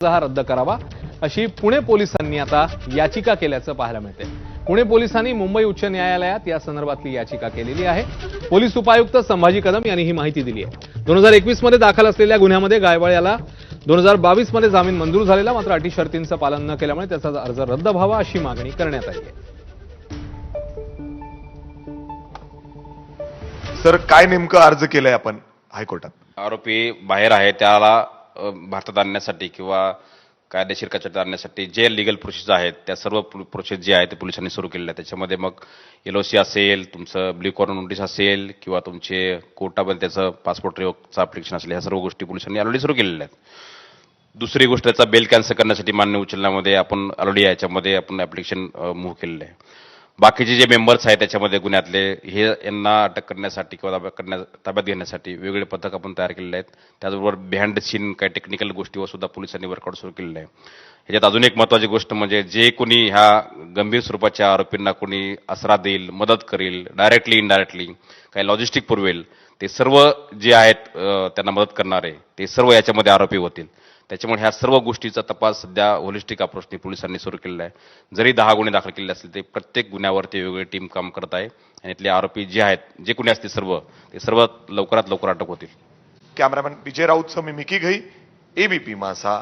हा रद्द करावा अशी पुणे पोलिसांनी आता याचिका केल्याचं पाहायला मिळते। पुणे पोलिसांनी मुंबई उच्च न्यायालयात या संदर्भातली याचिका केलेली आहे। पोलीस उपायुक्त संभाजी कदम यांनी ही माहिती दिली आहे। 2021 मध्ये दाखल असलेल्या गुन्ह्यामध्ये गायकवाड याला 2022 मध्ये जामीन मंजूर झालेला, मात्र अटी शर्तींचं पालन न केल्यामुळे त्याचा अर्ज रद्द व्हावा अशी मागणी करण्यात आली आहे। सर, काय नेमकं अर्ज केलंय आपण हायकोर्टात? आरोपी बाहेर आहे त्याला भारतात आणण्यासाठी किंवा कायदेशीर कचाट्यात आणण्यासाठी जे लिगल प्रोसेस आहेत त्या सर्व प्रोसेस जे आहेत ते पोलिसांनी सुरू केलेल्या आहेत। त्याच्यामध्ये मग LOC असेल, तुमचं ब्ल्यू कॉर्नर नोटीस असेल किंवा तुमचे कोर्टामध्ये त्याचं पासपोर्ट रिवोकचं ॲप्लिकेशन असेल, ह्या सर्व गोष्टी पोलिसांनी ऑलरेडी सुरू केलेल्या आहेत। दुसरी गोष्ट, त्याचा बेल कॅन्सल करण्यासाठी मान्य उचलण्यामध्ये आपण ऑलरेडी याच्यामध्ये आपण ॲप्लिकेशन मूव्ह केलेलं आहे। बाकीचे जे मेंबर्स आहेत त्याच्यामध्ये गुन्ह्यातले हे यांना अटक करण्यासाठी किंवा ताब्यात घेण्यासाठी वेगवेगळे पथक आपण तयार केलेले आहेत। त्याचबरोबर बिहाइंड द सीन काही टेक्निकल गोष्टीवर सुद्धा पोलिसांनी वर्कआउट सुरू केलेलं आहे। ह्याच्यात अजून एक महत्त्वाची गोष्ट म्हणजे जे कोणी ह्या गंभीर स्वरूपाच्या आरोपींना कोणी आसरा देईल, मदत करेल, डायरेक्टली इनडायरेक्टली काही लॉजिस्टिक पुरवेल, ते सर्व जे आहेत त्यांना मदत करणारे ते सर्व याच्यामध्ये आरोपी होतील। त्याच्यामुळे ह्या सर्व गोष्टीचा तपास सध्या होलिस्टिक अप्रोचने पोलिसांनी सुरू केलेला आहे। जरी 10 गुन्हे दाखल केले असतील ते प्रत्येक गुन्ह्यावरती वेगवेगळी टीम काम करत आहे आणि इथले आरोपी जे आहेत, जे कोणी असतील ते सर्व लवकरात लवकर अटक होतील। कॅमेरामॅन विजय राऊतसह मी मिकी घई, ABP माझा,